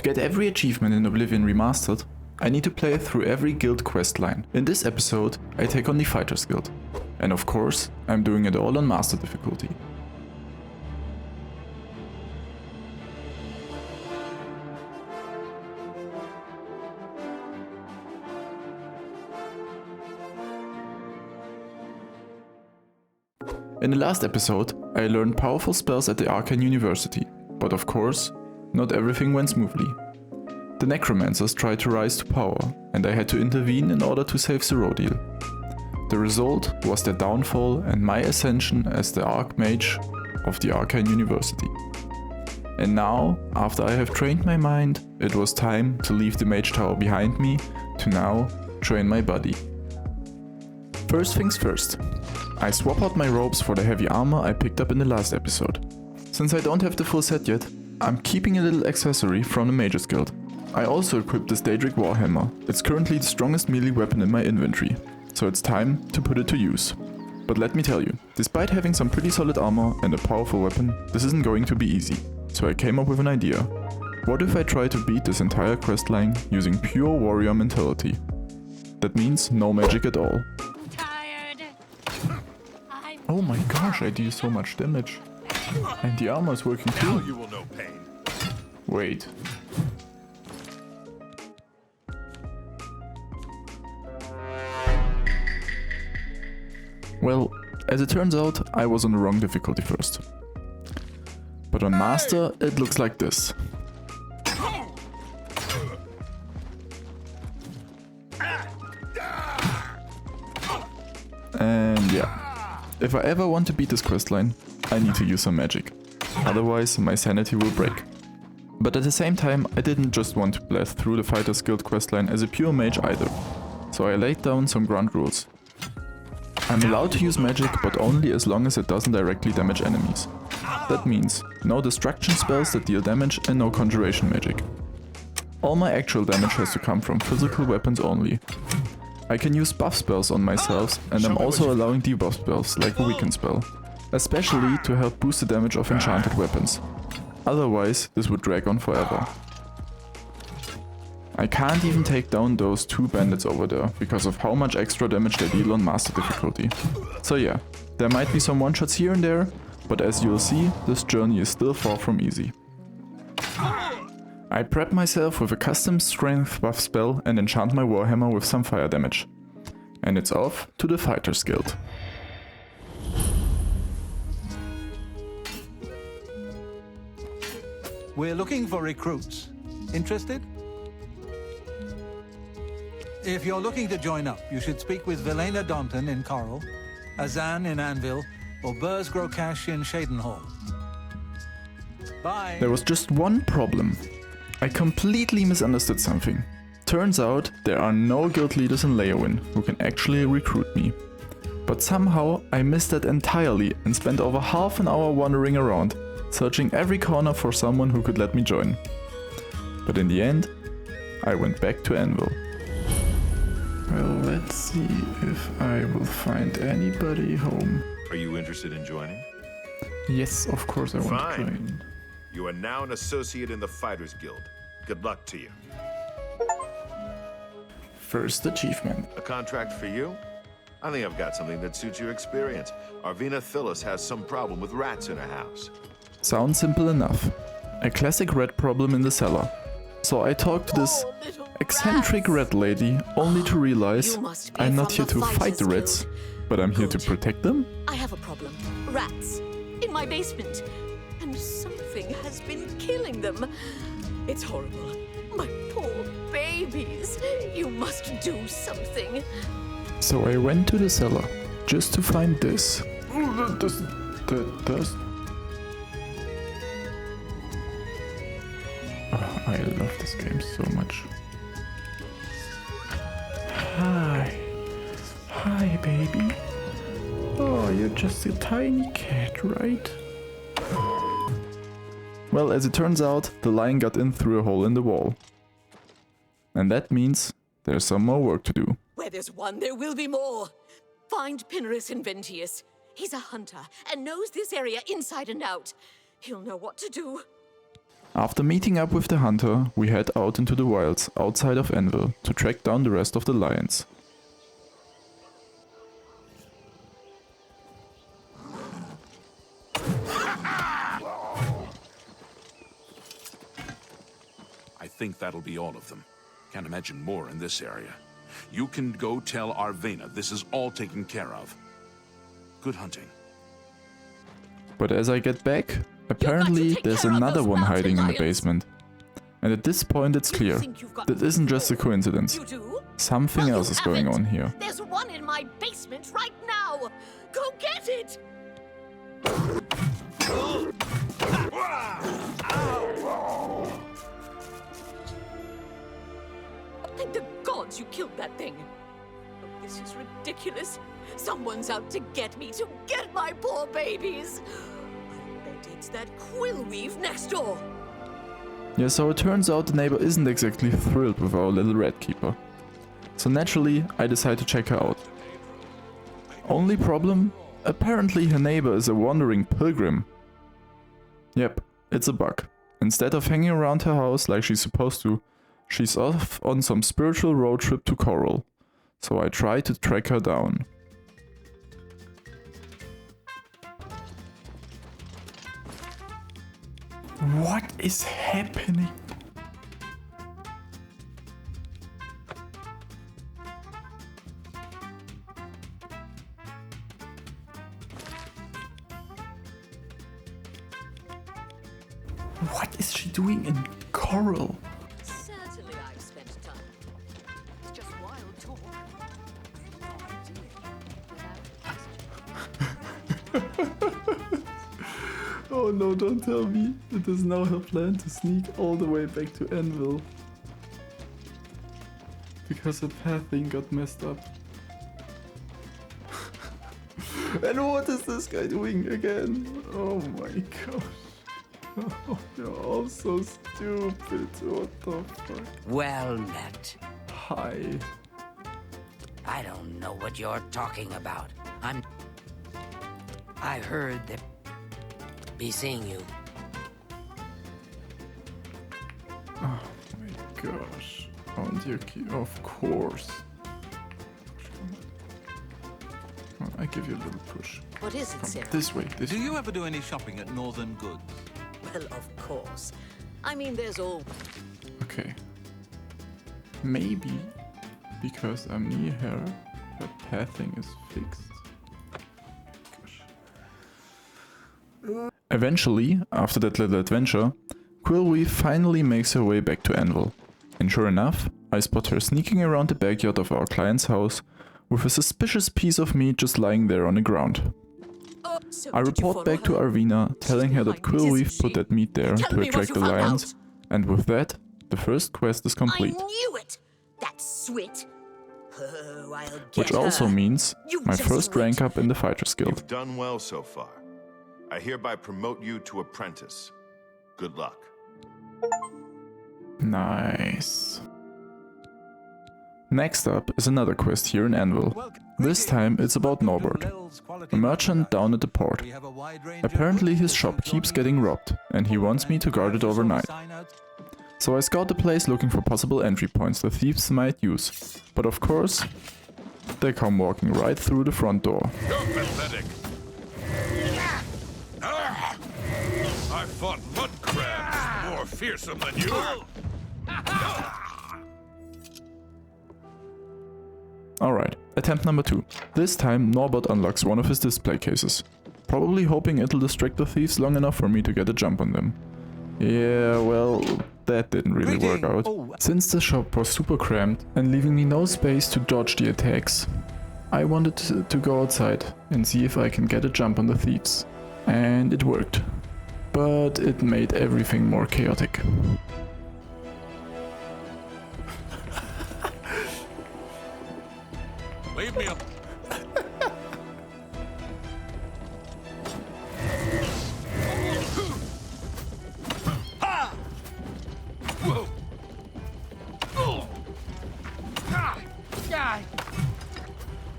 To get every achievement in Oblivion Remastered, I need to play through every guild questline. In this episode, I take on the Fighters Guild. And of course, I'm doing it all on Master difficulty. In the last episode, I learned powerful spells at the Arcane University, but of course, not everything went smoothly. The necromancers tried to rise to power, and I had to intervene in order to save Cyrodiil. The result was their downfall and my ascension as the Archmage of the Arcane University. And now, after I have trained my mind, it was time to leave the Mage Tower behind me to now train my body. First things first. I swap out my robes for the heavy armor I picked up in the last episode. Since I don't have the full set yet, I'm keeping a little accessory from the Mages Guild. I also equipped this Daedric Warhammer. It's currently the strongest melee weapon in my inventory, so it's time to put it to use. But let me tell you, despite having some pretty solid armor and a powerful weapon, this isn't going to be easy. So I came up with an idea. What if I try to beat this entire questline using pure warrior mentality? That means no magic at all. Oh my gosh, I deal so much damage. And the armor is working too. Now you will know pain. Wait. Well, as it turns out, I was on the wrong difficulty first. But on Master, it looks like this. And yeah. If I ever want to beat this questline, I need to use some magic. Otherwise, my sanity will break. But at the same time, I didn't just want to blast through the Fighters Guild questline as a pure mage either. So I laid down some ground rules. I'm allowed to use magic, but only as long as it doesn't directly damage enemies. That means no destruction spells that deal damage and no conjuration magic. All my actual damage has to come from physical weapons only. I can use buff spells on myself, and I'm also allowing debuff spells, like a weaken spell, especially to help boost the damage of enchanted weapons. Otherwise, this would drag on forever. I can't even take down those two bandits over there, because of how much extra damage they deal on Master difficulty. So yeah, there might be some one-shots here and there, but as you'll see, this journey is still far from easy. I prep myself with a custom strength buff spell and enchant my Warhammer with some fire damage. And it's off to the Fighters Guild. We're looking for recruits. Interested? If you're looking to join up, you should speak with Velena Daunton in Coral, Azan in Anvil, or Burz Grokash in Shadenhall. Bye! There was just one problem. I completely misunderstood something. Turns out there are no guild leaders in Leowyn who can actually recruit me. But somehow I missed that entirely and spent over half an hour wandering around, searching every corner for someone who could let me join. But in the end, I went back to Anvil. Well, let's see if I will find anybody home. Are you interested in joining? Yes, of course I want to Fine. join. You are now an associate in the Fighters Guild. Good luck to you. First achievement. A contract for you? I think I've got something that suits your experience. Arvina Phyllis has some problem with rats in her house. Sounds simple enough. A classic rat problem in the cellar. So I talked to this eccentric rat lady only to realize I'm not here to fight the rats, but I'm here to protect them? I have a problem. Rats. In my basement. And something has been killing them. It's horrible. My poor babies. You must do something. So I went to the cellar just to find this. The dust. Oh, I love this game so much. Hi. Hi, baby. Oh, you're just a tiny cat, right? Well, as it turns out, the lion got in through a hole in the wall. And that means there's some more work to do. Where there's one, there will be more. Find Pinarus Inventius. He's a hunter and knows this area inside and out. He'll know what to do. After meeting up with the hunter, we head out into the wilds outside of Anvil to track down the rest of the lions. I think that'll be all of them. Can't imagine more in this area. You can go tell Arvena this is all taken care of. Good hunting. But as I get back, apparently there's another one hiding in the basement. And at this point it's clear, that isn't just a coincidence. You do? Something Well, else you is going haven't. on here. There's one in my basement right now. Go get it. Thank the gods you killed that thing. Oh, this is ridiculous. Someone's out to get me, to get my poor babies. I bet it's that quill weave next door. Yeah, so it turns out the neighbor isn't exactly thrilled with our little rat keeper. So naturally, I decide to check her out. Only problem? Apparently her neighbor is a wandering pilgrim. Yep, it's a bug. Instead of hanging around her house like she's supposed to, she's off on some spiritual road trip to Coral. So I try to track her down. What is happening? What is she doing in Coral? Certainly I've spent time. It's just wild talk. Oh no, don't tell me. It is now her plan to sneak all the way back to Anvil. Because her pathing got messed up. And what is this guy doing again? Oh my gosh. Oh, you're all so stupid. What the fuck? Well met. Hi. I don't know what you're talking about. I heard that. Be seeing you. Oh my gosh. Oh, dear key. Of course. Oh, I give you a little push. What is it, Come Sarah? this way. This Do you ever do any shopping at Northern Goods? Well, of course. I mean, there's all... Okay. Maybe because I'm near her, her pathing is fixed. Gosh. Eventually, after that little adventure, Quillweave finally makes her way back to Anvil. And sure enough, I spot her sneaking around the backyard of our client's house with a suspicious piece of meat just lying there on the ground. Oh, so I did you report back to follow her? Arvena, telling her that She's behind Quillweave this, isn't put she? that meat there Tell to me what attract you the found lions, out. and with that, the first quest is complete. I knew it! That swit! Oh, I'll get Which also her. means You my just first wait. rank up in the Fighters Guild. You've done well so far. I hereby promote you to apprentice. Good luck. Nice. Next up is another quest here in Anvil. This time it's about Norbert, a merchant down at the port. Apparently his shop keeps getting robbed and he wants me to guard it overnight. So I scout the place looking for possible entry points the thieves might use. But of course, they come walking right through the front door. You're pathetic. I fought mud crabs more fearsome than you. Alright, attempt number 2. This time Norbert unlocks one of his display cases. Probably hoping it'll distract the thieves long enough for me to get a jump on them. Yeah, well, that didn't really work out. Since the shop was super cramped and leaving me no space to dodge the attacks, I wanted to go outside and see if I can get a jump on the thieves. And it worked. But it made everything more chaotic. Leave me alone.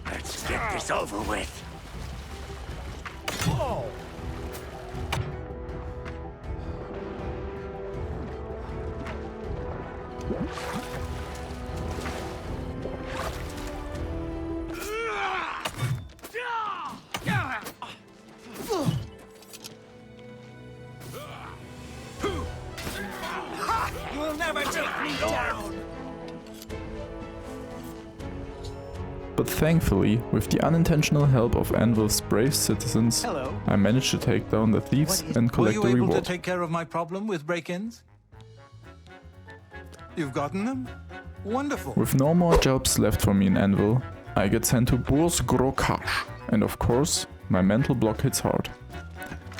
Let's get this over with. You'll never take me down! But thankfully, with the unintentional help of Anvil's brave citizens, Hello. I managed to take down the thieves and Were collect you the able reward. to take care of my problem with break-ins? You've gotten them? Wonderful. With no more jobs left for me in Anvil, I get sent to Bourse Grokash, and of course, my mental block hits hard.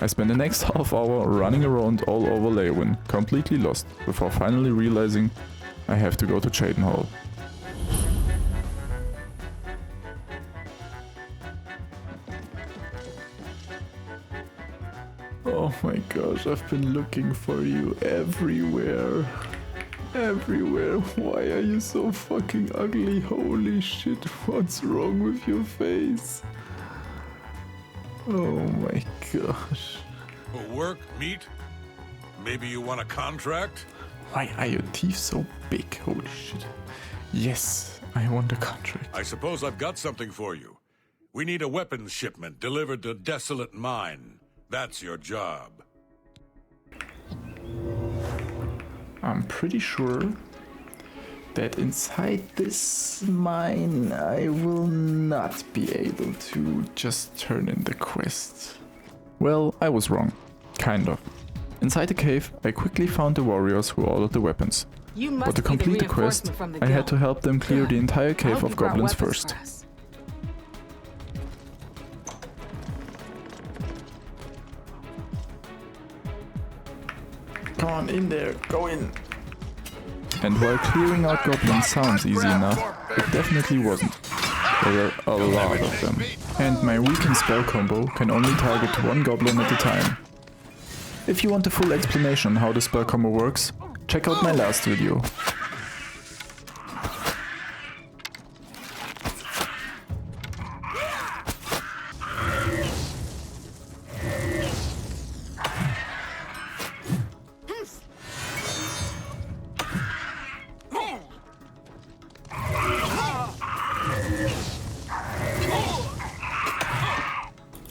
I spend the next half hour running around all over Leywin, completely lost, before finally realizing I have to go to Cheydinhall. Oh my gosh, I've been looking for you everywhere. Everywhere. Why are you so fucking ugly? Holy shit, what's wrong with your face? Oh my gosh. Work, meet? Maybe you want a contract? Why are your teeth so big? Holy shit. Yes, I want a contract. I suppose I've got something for you. We need a weapons shipment delivered to Desolate Mine. That's your job. I'm pretty sure that inside this mine I will not be able to just turn in the quest. Well, I was wrong. Kind of. Inside the cave, I quickly found the warriors who ordered the weapons. You But must to be the complete the quest, reinforcement from the I had guild. to help them clear the entire cave hope of you brought goblins weapons first. for us. Come on, in there, go in! And while clearing out goblins sounds easy enough, it definitely wasn't. There were a lot of them. And my weakened spell combo can only target one goblin at a time. If you want a full explanation on how the spell combo works, check out my last video.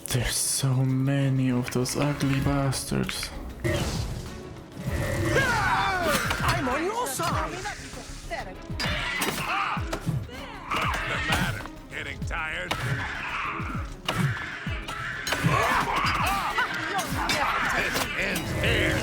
There's so many of those ugly bastards. I'm on your side! What's the matter? Getting tired? This ends here.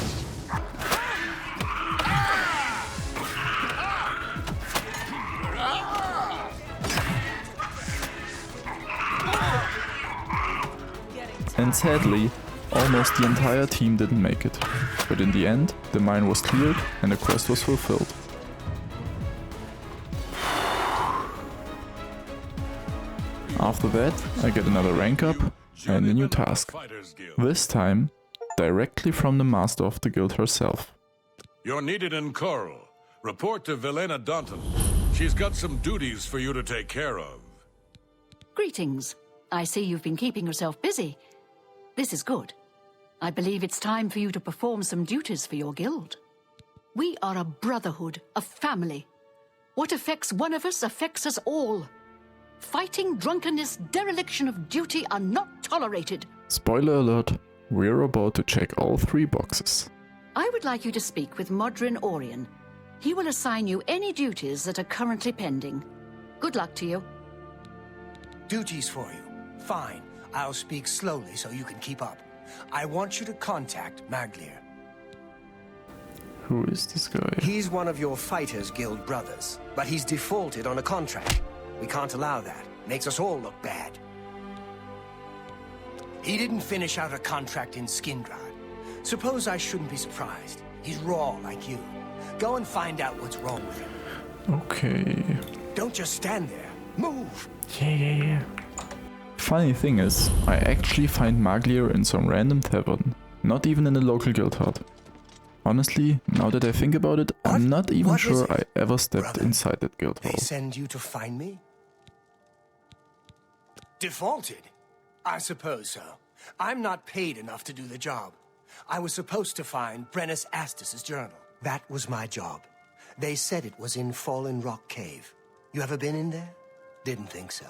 And sadly, almost the entire team didn't make it. But in the end, the mine was cleared and the quest was fulfilled. After that, I get another rank up and a new task. Fighters Guild. This time, directly from the master of the guild herself. You're needed in Coral. Report to Velena Daunton. She's got some duties for you to take care of. Greetings. I see you've been keeping yourself busy. This is good. I believe it's time for you to perform some duties for your guild. We are a brotherhood, a family. What affects one of us affects us all. Fighting, drunkenness, dereliction of duty are not tolerated. Spoiler alert, we're about to check all 3 boxes. I would like you to speak with Modrin Orion. He will assign you any duties that are currently pending. Good luck to you. Duties for you. Fine. I'll speak slowly so you can keep up. I want you to contact Maglier. Who is this guy? He's one of your Fighters Guild brothers, but he's defaulted on a contract. We can't allow that. Makes us all look bad. He didn't finish out a contract in Skingrad. Suppose I shouldn't be surprised. He's raw like you. Go and find out what's wrong with him. Okay. Don't just stand there. Move! Yeah. Funny thing is, I actually find Maglier in some random tavern, not even in the local guild hut. Honestly, now that I think about it, I'm not even What is sure it? I ever stepped Brother, inside that guild They hall. send you to find me? Defaulted? I suppose so. I'm not paid enough to do the job. I was supposed to find Brennus Astus's journal. That was my job. They said it was in Fallen Rock Cave. You ever been in there? Didn't think so.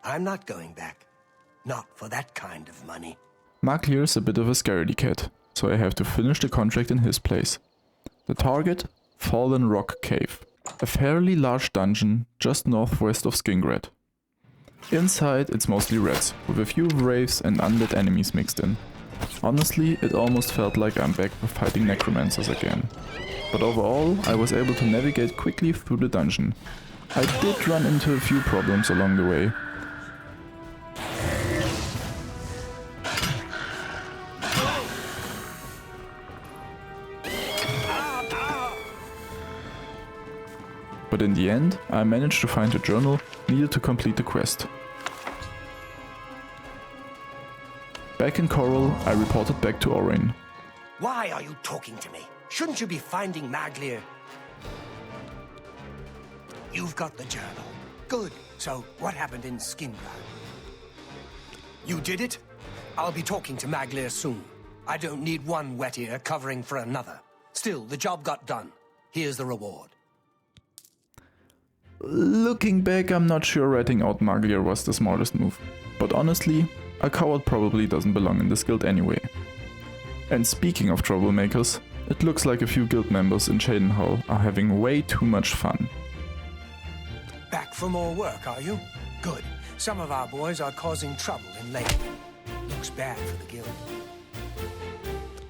I'm not going back. Not for that kind of money. Maglier's a bit of a scaredy cat, so I have to finish the contract in his place. The target? Fallen Rock Cave. A fairly large dungeon just northwest of Skingrad. Inside it's mostly rats, with a few wraiths and undead enemies mixed in. Honestly, it almost felt like I'm back fighting necromancers again. But overall, I was able to navigate quickly through the dungeon. I did run into a few problems along the way. But in the end, I managed to find the journal needed to complete the quest. Back in Coral, I reported back to Orin. Why are you talking to me? Shouldn't you be finding Maglier? You've got the journal. Good. So, what happened in Skingrad? You did it? I'll be talking to Maglier soon. I don't need one wet ear covering for another. Still, the job got done. Here's the reward. Looking back, I'm not sure ratting out Maglier was the smartest move. But honestly, a coward probably doesn't belong in this guild anyway. And speaking of troublemakers, it looks like a few guild members in Shadenhall are having way too much fun. Back for more work, are you? Good. Some of our boys are causing trouble in Lake. Looks bad for the guild.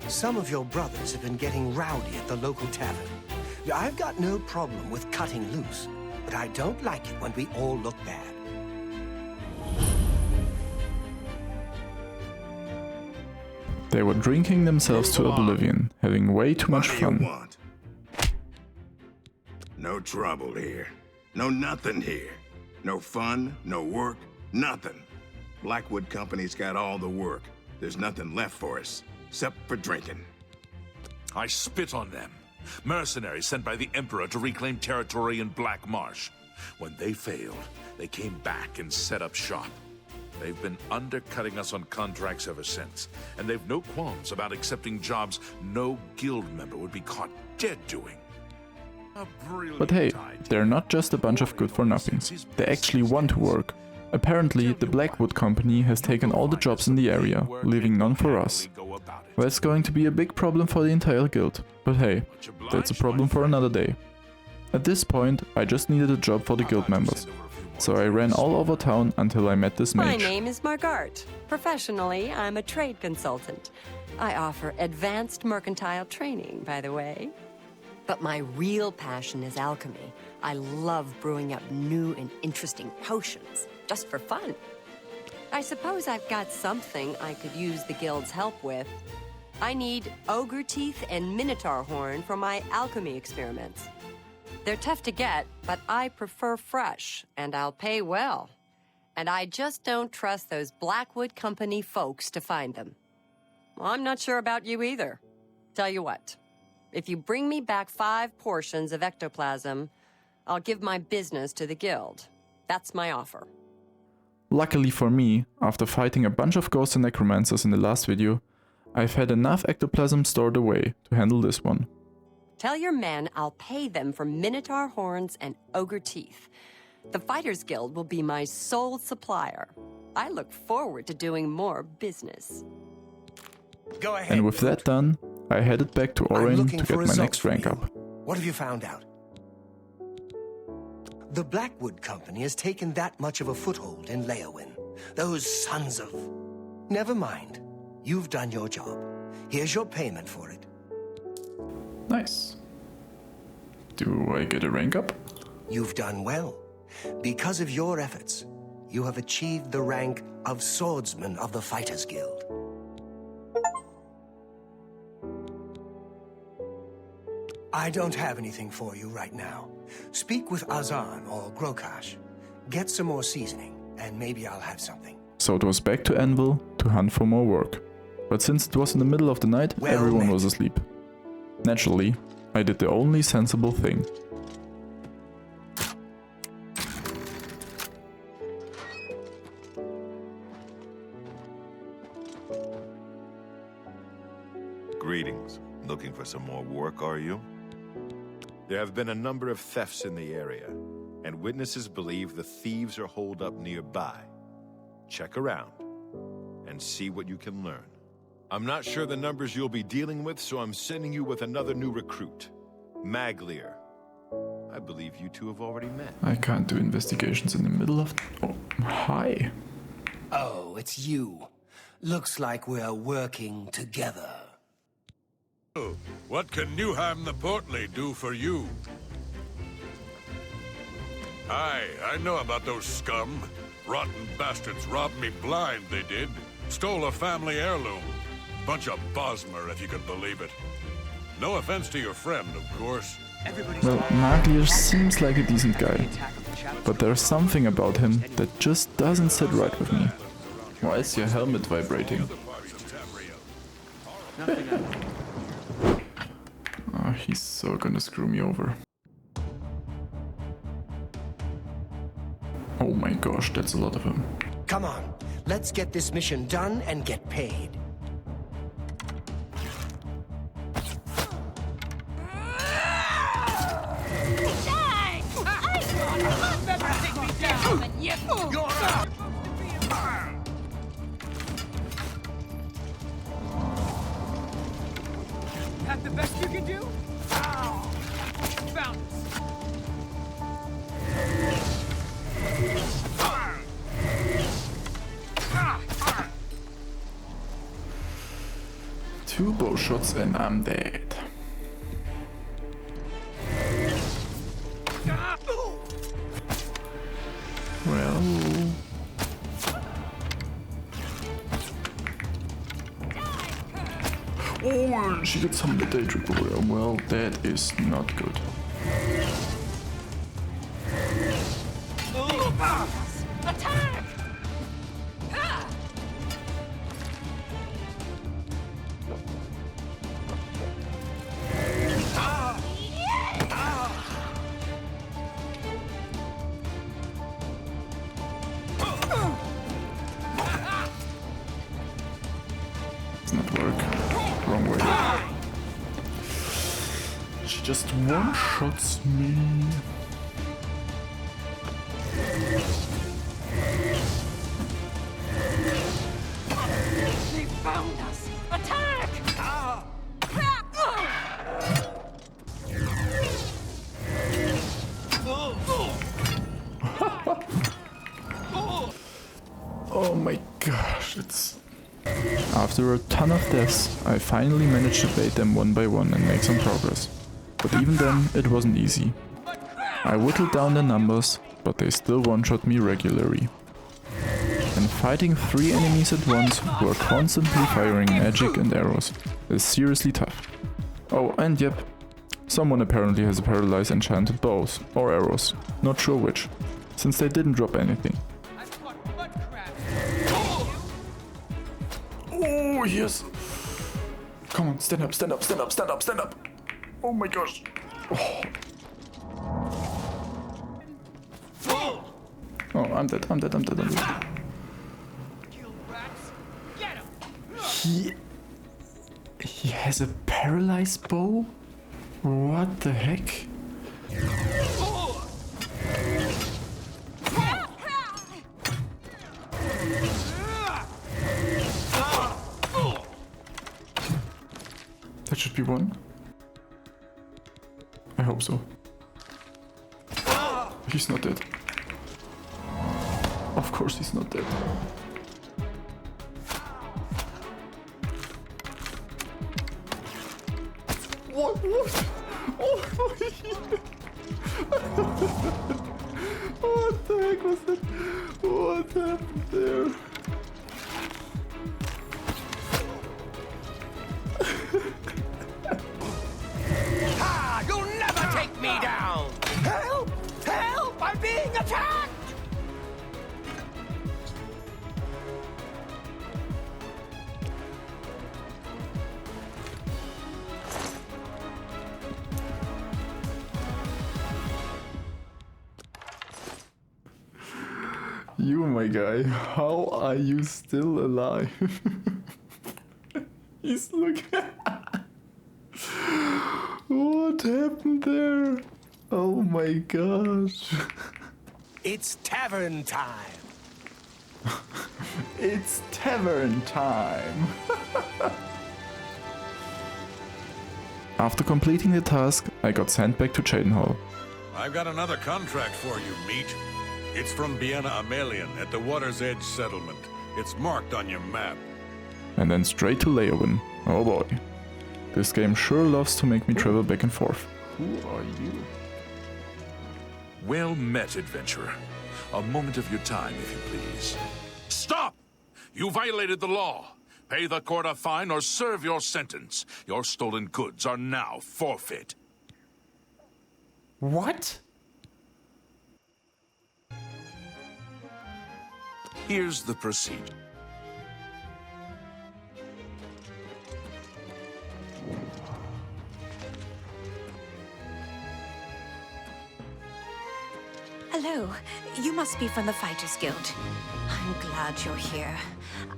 Some of your brothers have been getting rowdy at the local tavern. I've got no problem with cutting loose, but I don't like it when we all look bad. They were drinking themselves to oblivion, having way too much fun. What do you want? No trouble here. No nothing here. No fun, no work, nothing. Blackwood Company's got all the work. There's nothing left for us, except for drinking. I spit on them. Mercenaries sent by the Emperor to reclaim territory in Black Marsh. When they failed, they came back and set up shop. They've been undercutting us on contracts ever since, and they've no qualms about accepting jobs no guild member would be caught dead doing. But hey, they're not just a bunch of good-for-nothings. They actually want to work. Apparently, the Blackwood Company has taken all the jobs in the area, leaving none for us. Well, it's going to be a big problem for the entire guild, but hey, that's a problem for another day. At this point, I just needed a job for the guild members, so I ran all over town until I met this My mage. name is Margart. Professionally, I'm a trade consultant. I offer advanced mercantile training, by the way. But my real passion is alchemy. I love brewing up new and interesting potions, just for fun. I suppose I've got something I could use the guild's help with. I need ogre teeth and minotaur horn for my alchemy experiments. They're tough to get, but I prefer fresh, and I'll pay well. And I just don't trust those Blackwood Company folks to find them. Well, I'm not sure about you either. Tell you what, if you bring me back 5 portions of ectoplasm, I'll give my business to the guild. That's my offer. Luckily for me, after fighting a bunch of ghosts and necromancers in the last video, I've had enough ectoplasm stored away to handle this one. Tell your men I'll pay them for minotaur horns and ogre teeth. The Fighters Guild will be my sole supplier. I look forward to doing more business. Go ahead. And with that done, I headed back to I'm Orin looking to for get my results next rank from you. up. What have you found out? The Blackwood Company has taken that much of a foothold in Leowin. Those sons of... Never mind. You've done your job. Here's your payment for it. Nice. Do I get a rank up? You've done well. Because of your efforts, you have achieved the rank of Swordsman of the Fighters Guild. I don't have anything for you right now. Speak with Azan or Grokash. Get some more seasoning, and maybe I'll have something. So it was back to Anvil to hunt for more work. But since it was in the middle of the night, Well everyone met. was asleep. Naturally, I did the only sensible thing. Greetings. Looking for some more work, are you? There have been a number of thefts in the area, and witnesses believe the thieves are holed up nearby. Check around and see what you can learn. I'm not sure the numbers you'll be dealing with, so I'm sending you with another new recruit, Maglier. I believe you two have already met. I can't do investigations in the middle of... Oh, hi. Oh, it's you. Looks like we're working together. Oh, what can Newham the Portly do for you? Aye, I know about those scum. Rotten bastards robbed me blind, they did. Stole a family heirloom. Bunch of Bosmer, if you could believe it. No offense to your friend, of course. Well, Maglier seems like a decent guy, but there's something about him that just doesn't sit right with me. Why is your helmet vibrating? Oh, he's so gonna screw me over. Oh my gosh, that's a lot of him. Come on, let's get this mission done and get paid. That the best you can do? Found us. Two bow shots and I'm dead. Well... Oh, she gets some day trip over there. Well, that is not good. Attack! Does not work. Wrong way. She just one-shots me. They found us! Attack! Oh my gosh, it's... After a ton of deaths, I finally managed to bait them one by one and make some progress. But even then, it wasn't easy. I whittled down the numbers, but they still one-shot me regularly. And fighting 3 enemies at once who are constantly firing magic and arrows is seriously tough. Oh, and yep, someone apparently has a paralyzed enchanted bows, or arrows, not sure which, since they didn't drop anything. Oh, yes! Come on, stand up, stand up, stand up, stand up, stand up! Oh my gosh! Oh, oh I'm dead, I'm dead, I'm dead, I'm dead. He has a paralyzed bow? What the heck? That should be one. I hope so. He's not dead. Of course he's not dead. What? Oh, what the heck was that? What happened there? Ha! You'll never take me down! Help! Help! I'm being attacked! You, my guy, how are you still alive? He's looking. What What happened there? Oh my gosh. It's tavern time. It's tavern time. After completing the task, I got sent back to Cheydinhal. I've got another contract for you, meat. It's from Biena Amelian at the Water's Edge settlement. It's marked on your map. And then straight to Leowyn. Oh boy. This game sure loves to make me travel back and forth. Who are you? Well met, adventurer. A moment of your time, if you please. Stop! You violated the law. Pay the court a fine or serve your sentence. Your stolen goods are now forfeit. What? Here's the procedure. Hello. You must be from the Fighters Guild. I'm glad you're here.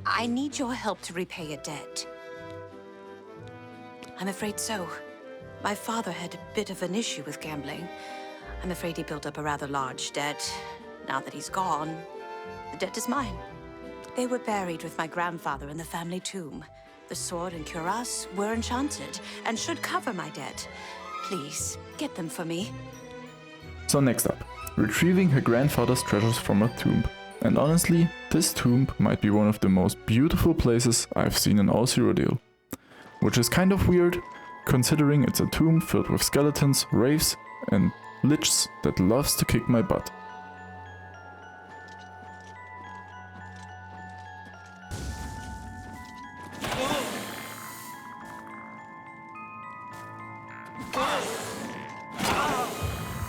I need your help to repay a debt. I'm afraid so. My father had a bit of an issue with gambling. I'm afraid he built up a rather large debt. Now that he's gone, the debt is mine. They were buried with my grandfather in the family tomb. The sword and cuirass were enchanted and should cover my debt. Please, get them for me. So next up, retrieving her grandfather's treasures from a tomb. And honestly, this tomb might be one of the most beautiful places I've seen in all Cyrodiil. Which is kind of weird, considering it's a tomb filled with skeletons, wraiths, and lichs that loves to kick my butt.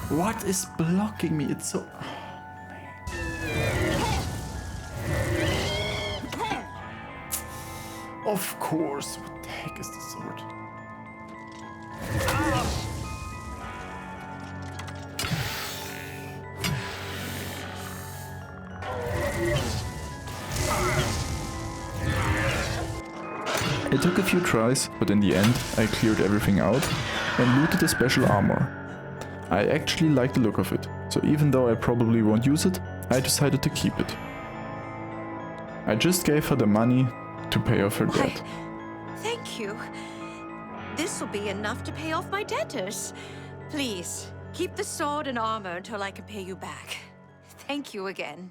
What is blocking me? It's so... Of course. What the heck is the sword? It took a few tries, but in the end I cleared everything out and looted the special armor. I actually like the look of it, so even though I probably won't use it, I decided to keep it. I just gave her the money to pay off her debt. Thank you. This'll be enough to pay off my debtors. Please, keep the sword and armor until I can pay you back. Thank you again.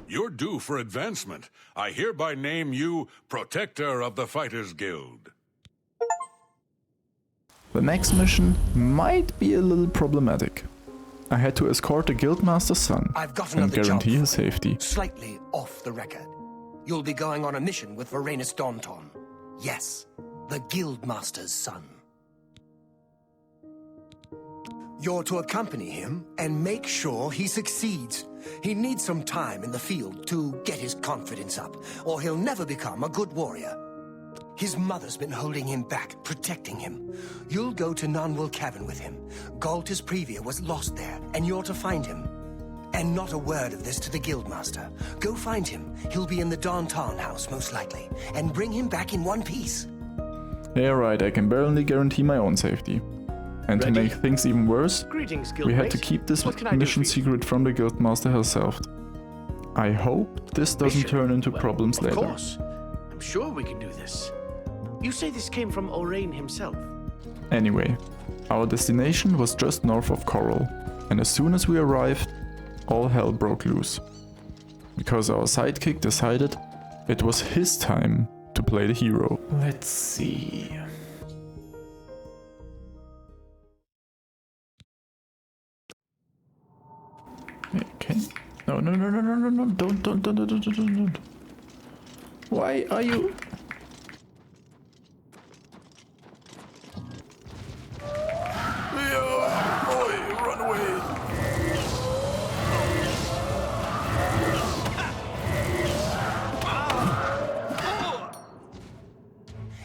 You're due for advancement. I hereby name you Protector of the Fighters Guild. The next mission might be a little problematic. I had to escort the Guildmaster's son I've got and another guarantee job. his safety. Slightly off the record. You'll be going on a mission with Varanus Daunton. Yes, the Guildmaster's son. You're to accompany him and make sure he succeeds. He needs some time in the field to get his confidence up, or he'll never become a good warrior. His mother's been holding him back, protecting him. You'll go to Nonwell Cavern with him. Galtus Previa was lost there, and you're to find him. And not a word of this to the Guildmaster. Go find him. He'll be in the Daunton house, most likely. And bring him back in one piece. Yeah, right, I can barely guarantee my own safety. And to make things even worse, we had to keep this mission secret from the Guildmaster herself. I hope this doesn't turn into problems later. Of course. I'm sure we can do this. You say this came from Orain himself? Anyway, our destination was just north of Coral, and as soon as we arrived, all hell broke loose. Because our sidekick decided it was his time to play the hero. Let's see... Okay. No, don't. Why are you... Run away.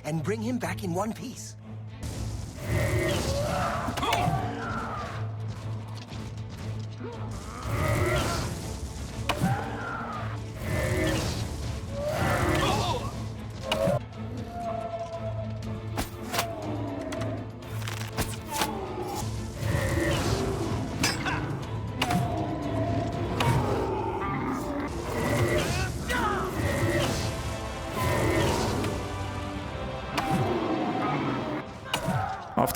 And bring him back in one piece.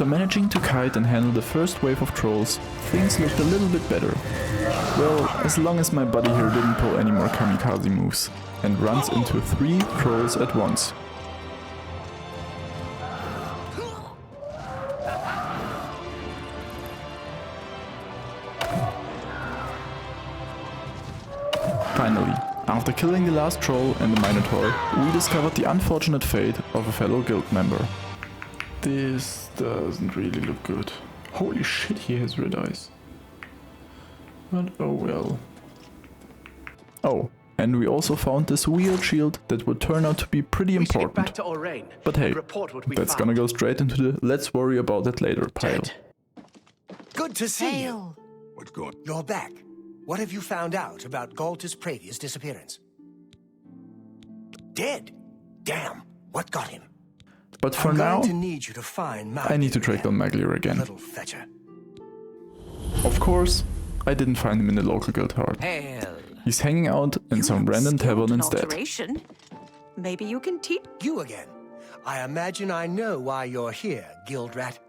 After managing to kite and handle the first wave of trolls, things looked a little bit better. Well, as long as my buddy here didn't pull any more kamikaze moves and runs into 3 trolls at once. Finally, after killing the last troll and the Minotaur, we discovered the unfortunate fate of a fellow guild member. This doesn't really look good. Holy shit, he has red eyes. But oh well. Oh, and we also found this weird shield that would turn out to be pretty important. Back to Orain but hey, and report what we that's found. gonna go straight into the let's worry about that later pile. Good to see Hail. you. What's going? You're back. What have you found out about Galtus Pravia's disappearance? Dead? Damn, what got him? But for I'm now, going to need you to find I need to track down Maglier again. Little fetcher. Of course, I didn't find him in the local guild hard. Hail. He's hanging out in some random tavern instead. Alteration. Maybe you can teach. You again. I imagine I know why you're here, guild rat.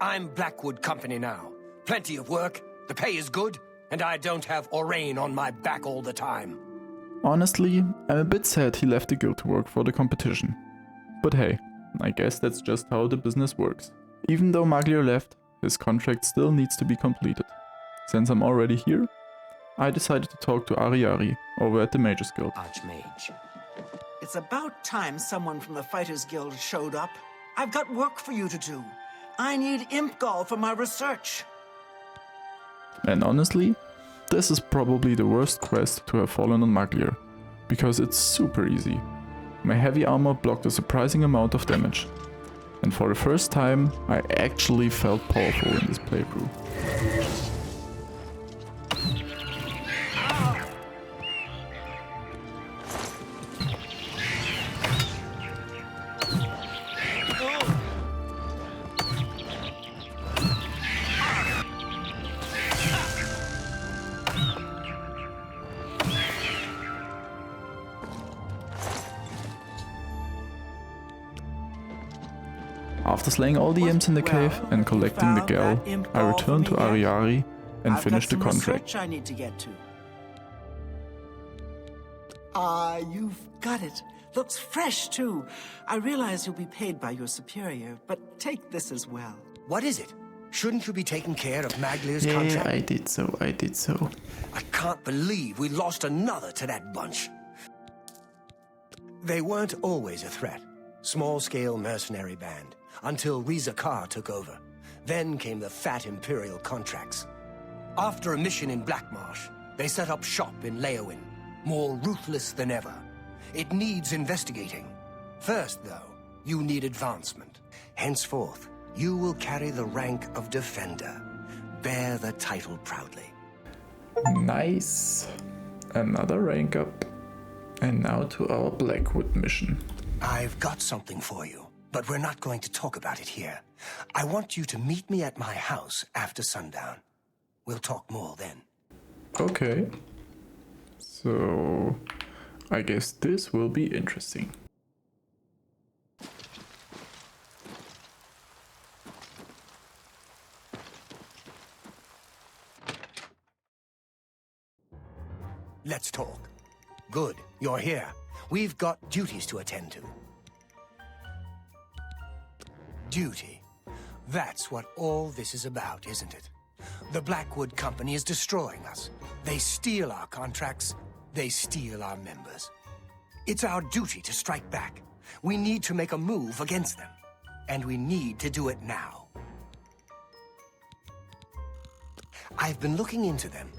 I'm Blackwood Company now. Plenty of work, the pay is good, and I don't have Orain on my back all the time. Honestly, I'm a bit sad he left the guild to work for the competition. But hey, I guess that's just how the business works. Even though Maglier left, his contract still needs to be completed. Since I'm already here, I decided to talk to Ariari over at the Mages Guild. Archmage. It's about time someone from the Fighters Guild showed up. I've got work for you to do. I need imp gall for my research. And honestly, this is probably the worst quest to have fallen on Maglier, because it's super easy. My heavy armor blocked a surprising amount of damage, and for the first time I actually felt powerful in this playthrough. After slaying all the imps in the cave and collecting the gal, I returned to Ariari and finished the contract. I need to get to. You've got it. Looks fresh, too. I realize you'll be paid by your superior, but take this as well. What is it? Shouldn't you be taking care of Maglier's Yeah, contract? I did so. I can't believe we lost another to that bunch. They weren't always a threat. Small-scale mercenary band, until Riza Kar took over. Then came the fat Imperial contracts. After a mission in Blackmarsh, they set up shop in Leowin, more ruthless than ever. It needs investigating. First, though, you need advancement. Henceforth, you will carry the rank of Defender. Bear the title proudly. Nice. Another rank up. And now to our Blackwood mission. I've got something for you, but we're not going to talk about it here. I want you to meet me at my house after sundown. We'll talk more then. Okay. So, I guess this will be interesting. Let's talk. Good, you're here. We've got duties to attend to. Duty. That's what all this is about, isn't it? The Blackwood Company is destroying us. They steal our contracts. They steal our members. It's our duty to strike back. We need to make a move against them. And we need to do it now. I've been looking into them,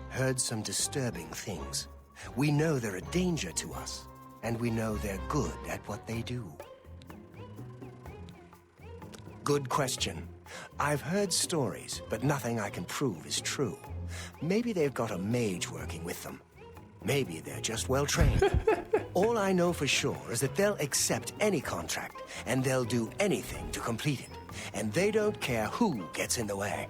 heard some disturbing things. We know they're a danger to us, and we know they're good at what they do. Good question. I've heard stories, but nothing I can prove is true. Maybe they've got a mage working with them. Maybe they're just well trained. All I know for sure is that they'll accept any contract, and they'll do anything to complete it. And they don't care who gets in the way.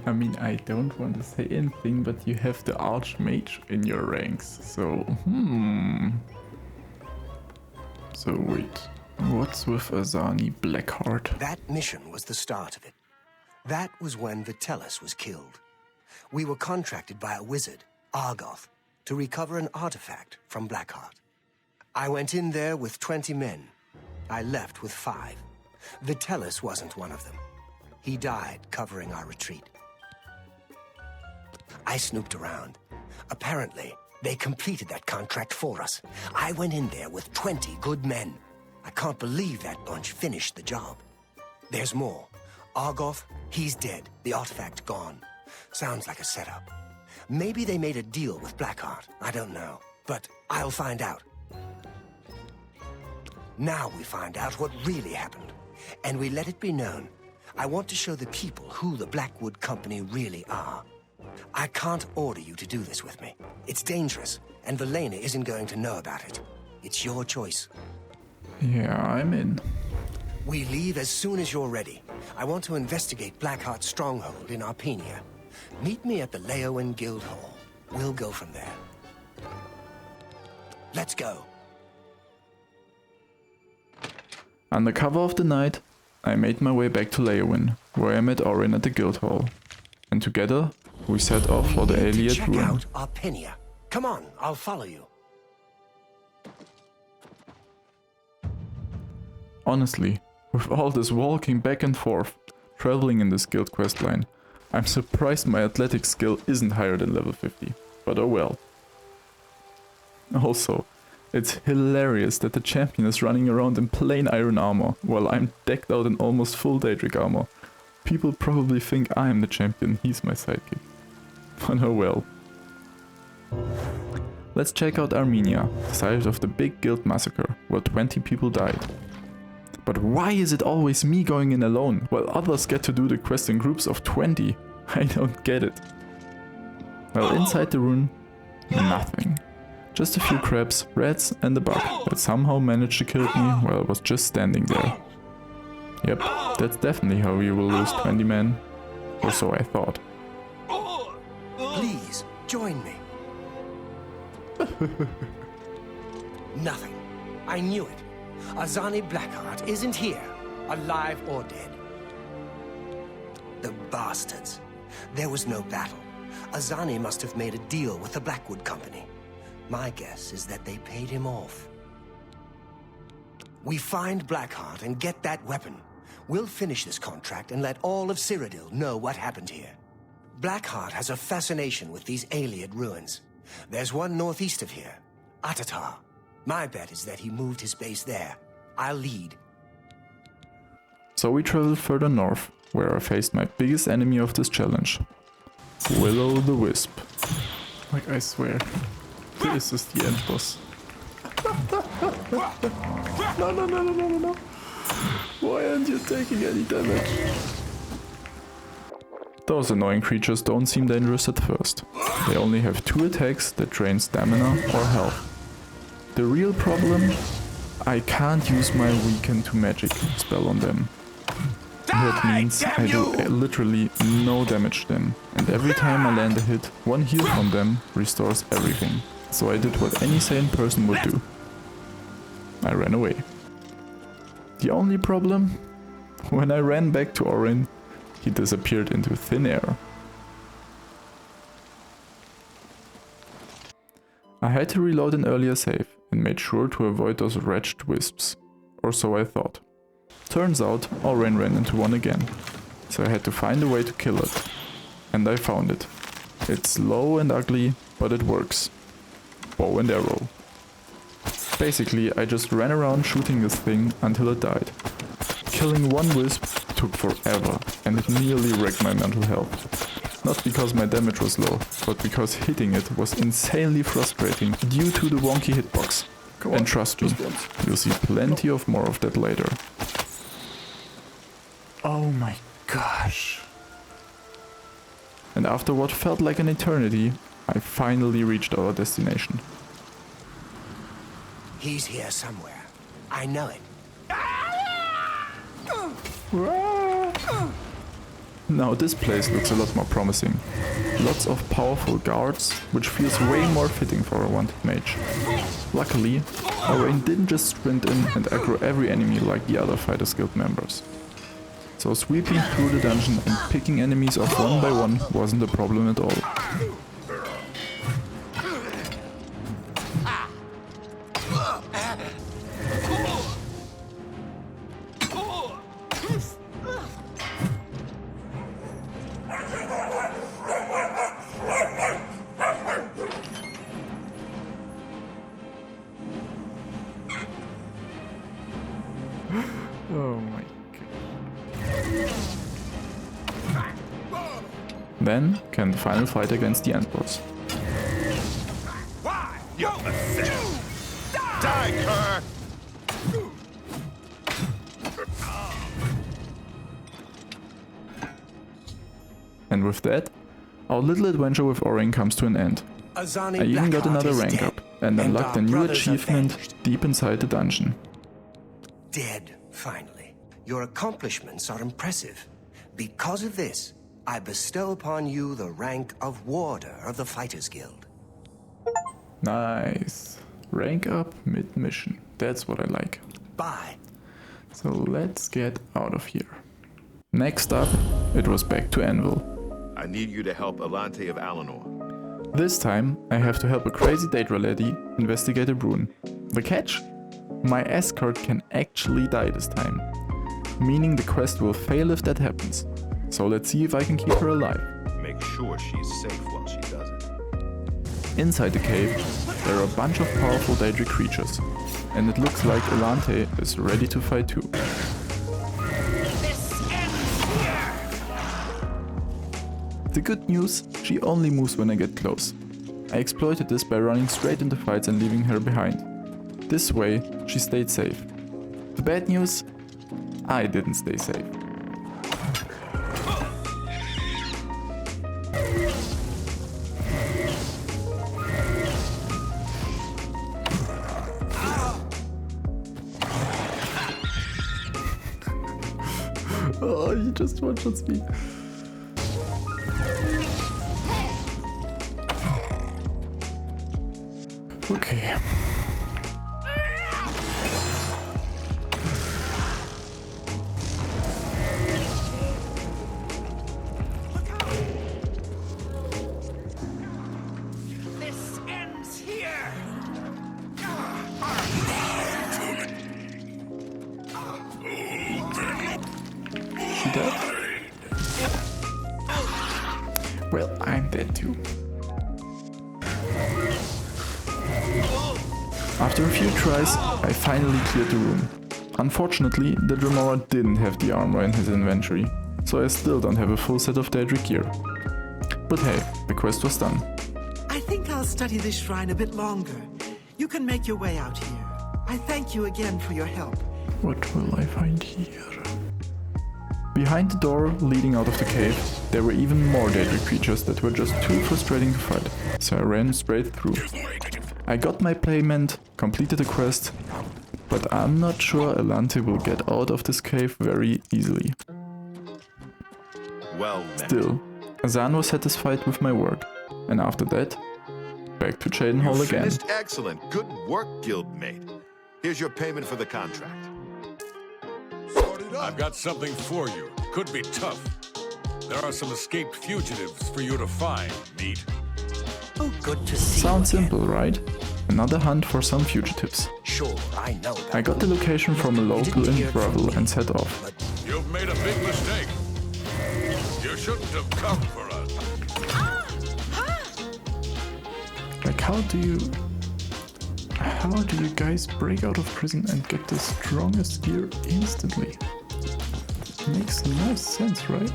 I mean, I don't want to say anything, but you have the Archmage in your ranks, so... So wait, What's with Azani Blackheart? That mission was the start of it. That was when Vitellis was killed. We were contracted by a wizard, Argoth, to recover an artifact from Blackheart. I went in there with 20 men. I left with 5. Vitellis wasn't one of them. He died covering our retreat. I snooped around. Apparently, they completed that contract for us. I went in there with 20 good men. I can't believe that bunch finished the job. There's more. Argoth, he's dead. The artifact gone. Sounds like a setup. Maybe they made a deal with Blackheart. I don't know. But I'll find out. Now we find out what really happened. And we let it be known. I want to show the people who the Blackwood Company really are. I can't order you to do this with me. It's dangerous, and Velena isn't going to know about it. It's your choice. Yeah, I'm in. We leave as soon as you're ready. I want to investigate Blackheart's stronghold in Arpenia. Meet me at the Leowen Guild Hall. We'll go from there. Let's go. Under cover of the night, I made my way back to Leowen, where I met Orin at the guild hall. And together, we set off for the Aliad Check ruin. out Arpenia. Come on, I'll follow you. Honestly, with all this walking back and forth, traveling in this guild questline, I'm surprised my athletics skill isn't higher than level 50, but oh well. Also, it's hilarious that the champion is running around in plain iron armor, while I'm decked out in almost full Daedric armor. People probably think I'm the champion, he's my sidekick. But oh well. Let's check out Armenia, the site of the big guild massacre, where 20 people died. But why is it always me going in alone, while others get to do the quest in groups of 20? I don't get it. Well, inside the ruin, nothing. Just a few crabs, rats and a bug that somehow managed to kill me while I was just standing there. Yep, that's definitely how you will lose 20 men. Or so I thought. Please, join me. Nothing. I knew it. Azani Blackheart isn't here, alive or dead. The bastards. There was no battle. Azani must have made a deal with the Blackwood Company. My guess is that they paid him off. We find Blackheart and get that weapon. We'll finish this contract and let all of Cyrodiil know what happened here. Blackheart has a fascination with these Aliad ruins. There's one northeast of here, Atatar. My bet is that he moved his base there. I'll lead. So we traveled further north, where I faced my biggest enemy of this challenge. Willow the Wisp. Like, I swear, this is the end boss. No. Why aren't you taking any damage? Those annoying creatures don't seem dangerous at first. They only have 2 attacks that drain stamina or health. The real problem? I can't use my weaken to magic spell on them. That means I do literally no damage to them, and every time I land a hit, 1 heal from them restores everything. So I did what any sane person would do. I ran away. The only problem? When I ran back to Orin, he disappeared into thin air. I had to reload an earlier save and made sure to avoid those wretched wisps. Or so I thought. Turns out, Orin ran into one again, so I had to find a way to kill it. And I found it. It's slow and ugly, but it works. Bow and arrow. Basically, I just ran around shooting this thing until it died. Killing one wisp took forever, and it nearly wrecked my mental health. Not because my damage was low, but because hitting it was insanely frustrating due to the wonky hitbox. And trust me, you'll see plenty of more of that later. Oh my gosh. And after what felt like an eternity, I finally reached our destination. He's here somewhere. I know it. Now this place looks a lot more promising. Lots of powerful guards, which feels way more fitting for a wanted mage. Luckily, Owain didn't just sprint in and aggro every enemy like the other Fighters Guild members. So sweeping through the dungeon and picking enemies off one by one wasn't a problem at all. Oh my god. Then came the final fight against the end boss. Die, Kerr! And with that, our little adventure with Owain comes to an end. I even got another rank up and unlocked a new achievement deep inside the dungeon. Dead, finally. Your accomplishments are impressive. Because of this, I bestow upon you the rank of Warder of the Fighters Guild. Nice. Rank up mid-mission. That's what I like. Bye. So let's get out of here. Next up, it was back to Anvil. I need you to help Alante of Alinor. This time, I have to help a crazy Daedra lady investigate a rune. The catch? My escort can actually die this time, meaning the quest will fail if that happens. So let's see if I can keep her alive. Make sure she's safe while she does it. Inside the cave, there are a bunch of powerful Daedric creatures, and it looks like Alante is ready to fight too. The good news, she only moves when I get close. I exploited this by running straight into fights and leaving her behind. This way, she stayed safe. The bad news, I didn't stay safe. Oh, he just one-shots me. Okay. This ends here. She dead? Well, I'm dead too. After a few tries, I finally cleared the room. Unfortunately, the Dremora didn't have the armor in his inventory, so I still don't have a full set of Daedric gear. But hey, the quest was done. I think I'll study this shrine a bit longer. You can make your way out here. I thank you again for your help. What will I find here? Behind the door leading out of the cave, there were even more Daedric creatures that were just too frustrating to fight, so I ran straight through. I got my payment, completed the quest, but I'm not sure Alante will get out of this cave very easily. Well met. Still, Azan was satisfied with my work, and after that, back to Cheydinhal You again. finished excellent. Good work, guildmate. Here's your payment for the contract. I've got something for you. Could be tough. There are some escaped fugitives for you to find, meat. Oh, good to see Sounds you again. simple, right? Another hunt for some fugitives. Sure, I know that. I got the location from a local in Gravel and set off. You've made a big mistake. You shouldn't have come for us. Like, how do you guys break out of prison and get the strongest gear instantly? Makes no sense, right?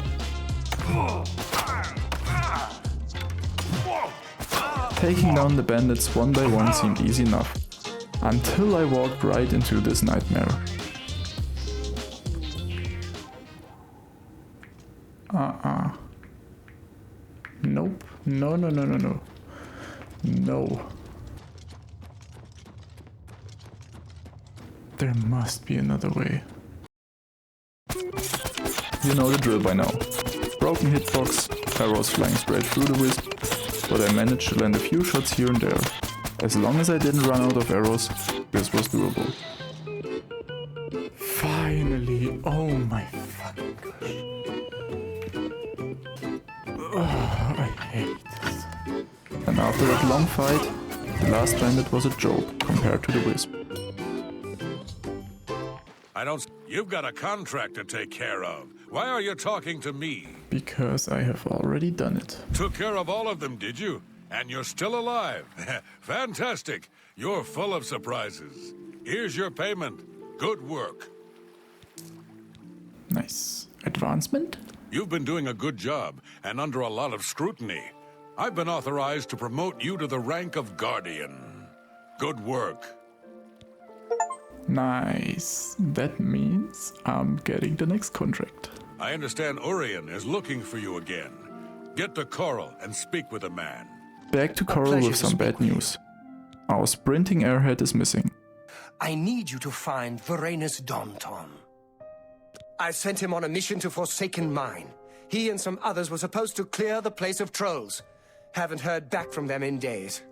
Taking down the bandits one by one seemed easy enough, until I walked right into this nightmare. Nope. No. No. There must be another way. You know the drill by now. broken hitbox, arrows flying straight through the wisp, but I managed to land a few shots here and there. As long as I didn't run out of arrows, this was doable. Finally! Oh my fucking gosh. Oh, I hate this. And after that long fight, the last bandit was a joke compared to the wisp. You've got a contract to take care of. Why are you talking to me? Because I have already done it. Took care of all of them, did you? And you're still alive. Fantastic. You're full of surprises. Here's your payment. Good work. Nice. Advancement? You've been doing a good job, and under a lot of scrutiny. I've been authorized to promote you to the rank of Guardian. Good work. Nice. That means I'm getting the next contract. I understand Orion is looking for you again. Get to Coral and speak with the man. Back to Coral with some bad news. Our sprinting airhead is missing. I need you to find Varanus Danton. I sent him on a mission to Forsaken Mine. He and some others were supposed to clear the place of trolls. Haven't heard back from them in days.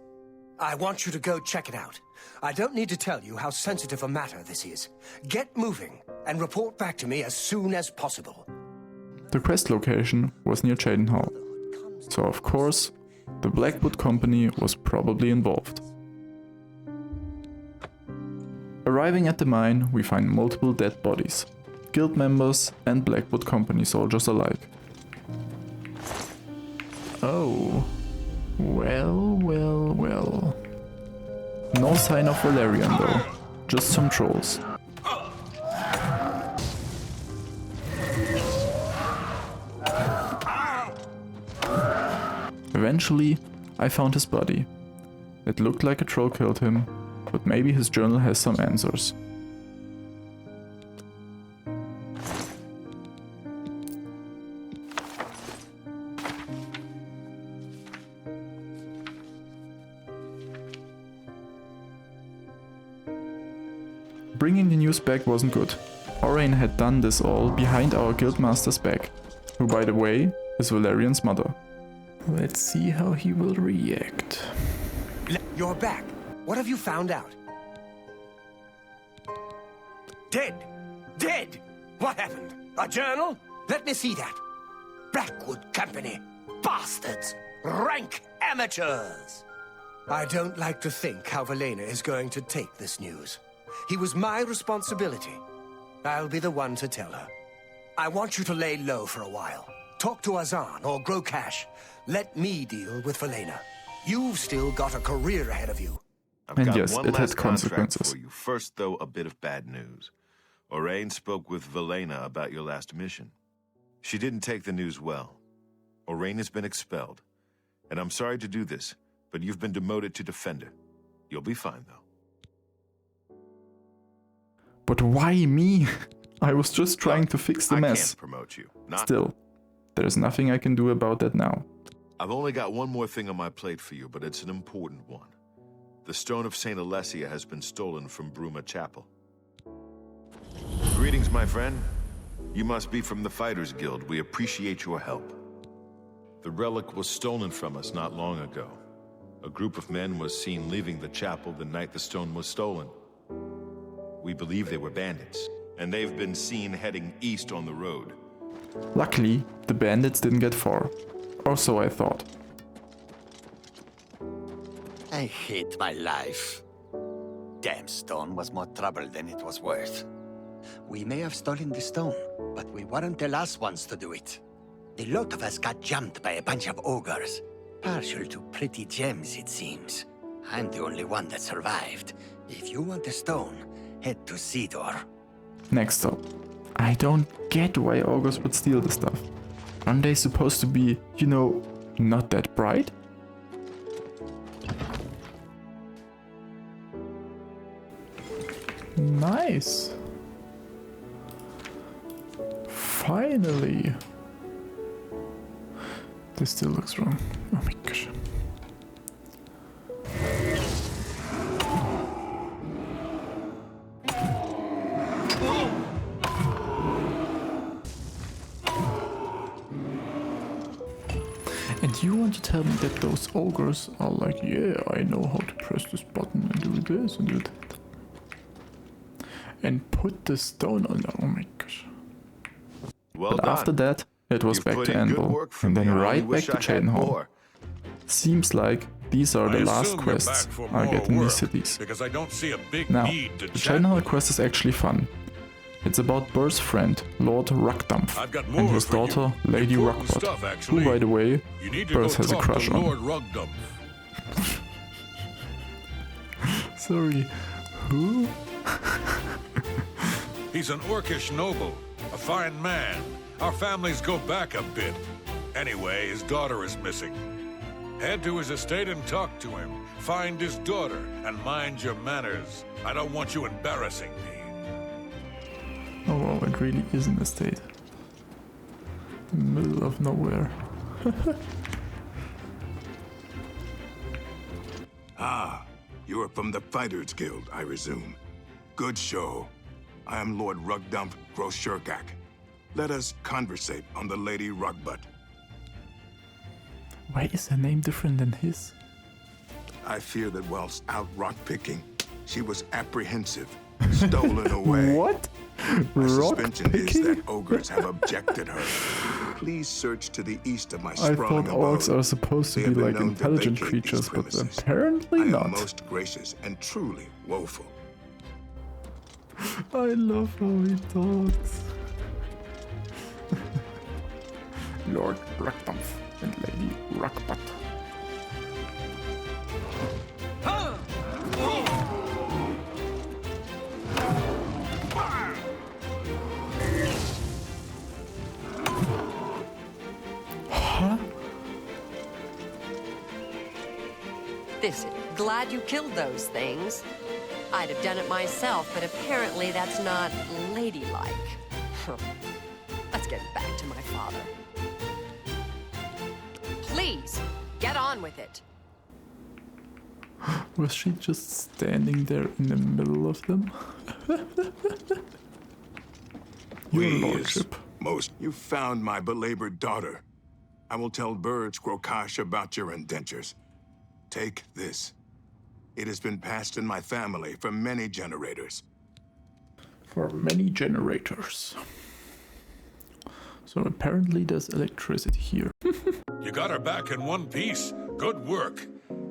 I want you to go check it out. I don't need to tell you how sensitive a matter this is. Get moving and report back to me as soon as possible. The quest location was near Cheydinhall, so of course, the Blackwood Company was probably involved. Arriving at the mine, we find multiple dead bodies, guild members and Blackwood Company soldiers alike. Oh, well. No sign of Valerian though, just some trolls. Eventually, I found his body. It looked like a troll killed him, but maybe his journal has some answers. Bringing the news back wasn't good. Orion had done this all behind our guildmaster's back, who by the way is Valerian's mother. Let's see how he will react. You're back. What have you found out? Dead! Dead! What happened? A journal? Let me see that. Blackwood Company. Bastards! Rank amateurs! I don't like to think how Valena is going to take this news. He was my responsibility. I'll be the one to tell her. I want you to lay low for a while. Talk to Azan or Grokash. Let me deal with Valena. You've still got a career ahead of you. I've got yes, one it last has consequences. contract for you. First, though, a bit of bad news. Orain spoke with Valena about your last mission. She didn't take the news well. Orain has been expelled. And I'm sorry to do this, but you've been demoted to Defender. You'll be fine, though. But why me? I was just trying to fix the I mess. can't promote you. Still, there's nothing I can do about that now. I've only got one more thing on my plate for you, but it's an important one. The Stone of St. Alessia has been stolen from Bruma Chapel. Greetings, my friend. You must be from the Fighters Guild. We appreciate your help. The relic was stolen from us not long ago. A group of men was seen leaving the chapel the night the stone was stolen. We believe they were bandits, and they've been seen heading east on the road. Luckily, the bandits didn't get far. Or so I thought. I hate my life. Damn stone was more trouble than it was worth. We may have stolen the stone, but we weren't the last ones to do it. The lot of us got jumped by a bunch of ogres. Partial to pretty gems, it seems. I'm the only one that survived. If you want the stone, head to Cedar. Next up. I don't get why ogres would steal the stuff. Aren't they supposed to be, you know, not that bright? Nice. Finally. This still looks wrong. Oh my gosh. And you want to tell me that those ogres are like, yeah, I know how to press this button and do this and do that. And put the stone on there. Oh my gosh. Well but done. after that, it was You've back put to in good Anvil. work for And then me. I only right back wish to I had Chedenhall. more. Seems like these are I the last assume you're quests back for I more get in work, these cities. because I don't see a big Now, need to the chat. Chedenhall quest is actually fun. It's about Burr's friend, Lord Ruckdampf, I've got and more his for you. daughter, Lady Important Ruckbot, stuff, who, actually. by the way, You need to Burrs go has a talk crush to on. Lord Rugdump. Sorry, who? He's an orcish noble, a fine man. Our families go back a bit. Anyway, his daughter is missing. Head to his estate and talk to him. Find his daughter, and mind your manners. I don't want you embarrassing me. Oh wow, it really is an estate. The middle of nowhere. Ah, you are from the Fighters Guild, I resume. Good show. I am Lord Rugdump Groshurkak. Let us conversate on the Lady Rugbut. Why is her name different than his? I fear that whilst out rock-picking, she was apprehensive, stolen away. What? My Rock suspension is picking? that ogres have abjected her. Please search to the east of my I thought sprawling abode. orcs are supposed They to have be been like known to intelligent vacate creatures, these but premises. apparently I am not. most gracious and truly woeful. I love how he talks. Lord Ruckdampf and Lady Ruckbot. Huh? This, glad you killed those things. I'd have done it myself, but apparently that's not ladylike. Let's get back to my father. Please, get on with it. Was she just standing there in the middle of them? Your lordship. Most, you found my belabored daughter. I will tell Birds Grokash about your indentures. Take this. It has been passed in my family for many generators. For many generators. So apparently there's electricity here. You got her back in one piece. Good work.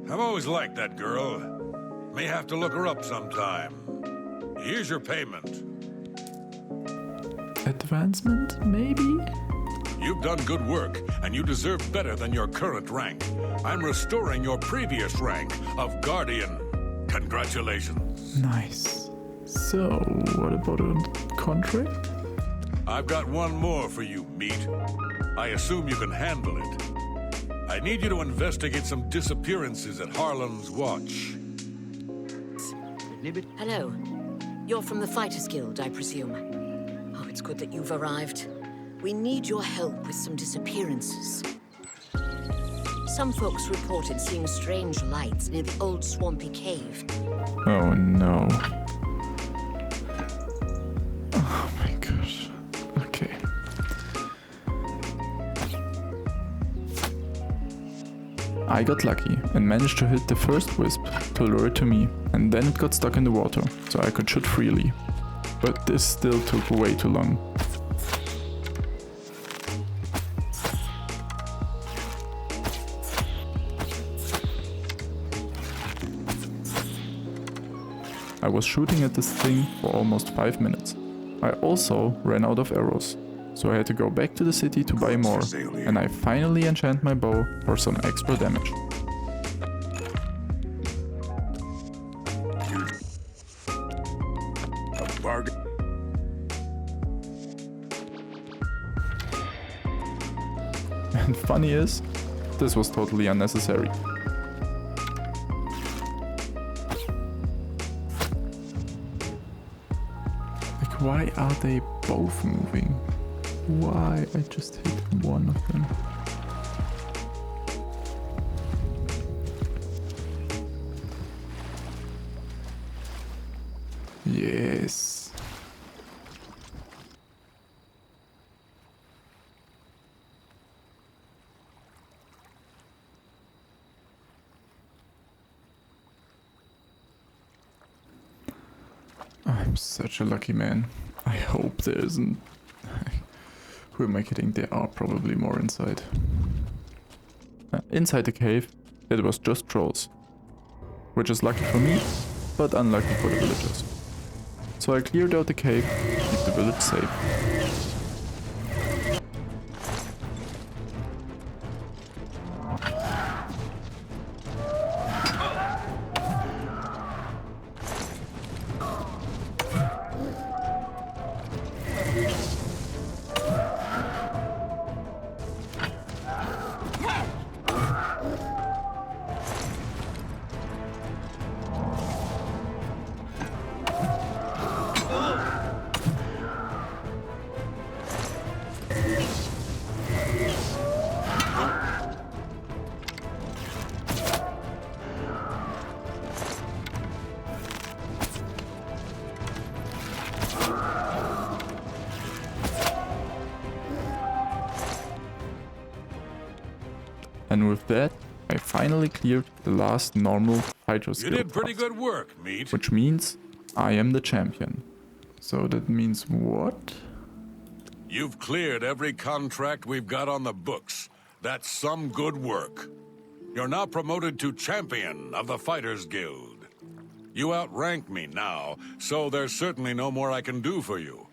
I've always liked that girl. May have to look her up sometime. Here's your payment. Advancement, maybe? You've done good work, and you deserve better than your current rank. I'm restoring your previous rank of Guardian. Congratulations. Nice. So, what about a contract? I've got one more for you, meat. I assume you can handle it. I need you to investigate some disappearances at Harlan's Watch. Hello. You're from the Fighters Guild, I presume. Oh, it's good that you've arrived. We need your help with some disappearances. Some folks reported seeing strange lights near the old swampy cave. Oh no. Oh my gosh. Okay. I got lucky and managed to hit the first wisp to lure it to me, and then it got stuck in the water, so I could shoot freely. But this still took way too long. I was shooting at this thing for almost 5 minutes. I also ran out of arrows, so I had to go back to the city to buy more, and I finally enchant my bow for some extra damage. A bargain. And funny is, this was totally unnecessary. Like, why are they both moving? Why? I just hit one of them. Yes. I'm such a lucky man. I hope there isn't... Who am I kidding? There are probably more inside. Inside the cave, it was just trolls. Which is lucky for me, but unlucky for the villagers. So I cleared out the cave to keep the village safe. And with that, I finally cleared the last normal fighter skill. You did pretty good work, Meat. Which means I am the champion. So that means what? You've cleared every contract we've got on the books. That's some good work. You're now promoted to champion of the Fighters Guild. You outrank me now, so there's certainly no more I can do for you.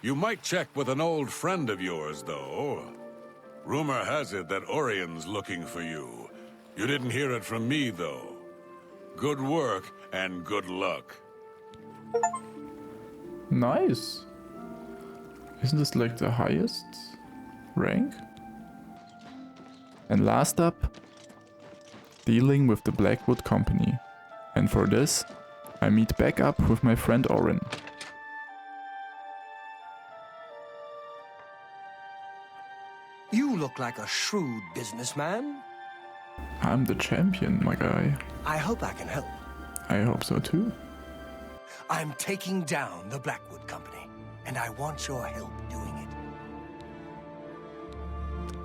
You might check with an old friend of yours, though. Rumor has it that Orion's looking for you. You didn't hear it from me, though. Good work and good luck. Nice. Isn't this like the highest rank? And last up, dealing with the Blackwood Company. And for this, I meet back up with my friend Orin. You look like a shrewd businessman. I'm the champion, my guy. I hope I can help. I hope so too. I'm taking down the Blackwood Company, and I want your help doing it.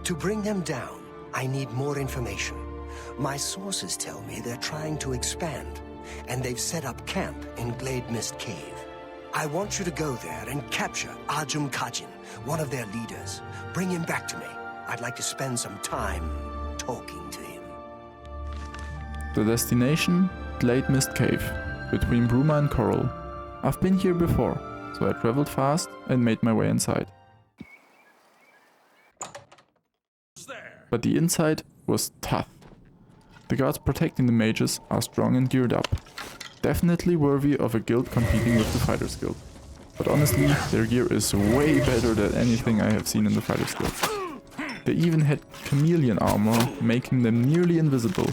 To bring them down, I need more information. My sources tell me they're trying to expand, and they've set up camp in Glade Mist Cave. I want you to go there and capture Ajum Kajin, one of their leaders. Bring him back to me. I'd like to spend some time talking to him. The destination? Glade Mist Cave, between Bruma and Coral. I've been here before, so I traveled fast and made my way inside. But the inside was tough. The guards protecting the mages are strong and geared up. Definitely worthy of a guild competing with the Fighters Guild. But honestly, their gear is way better than anything I have seen in the Fighters Guild. They even had chameleon armor, making them nearly invisible.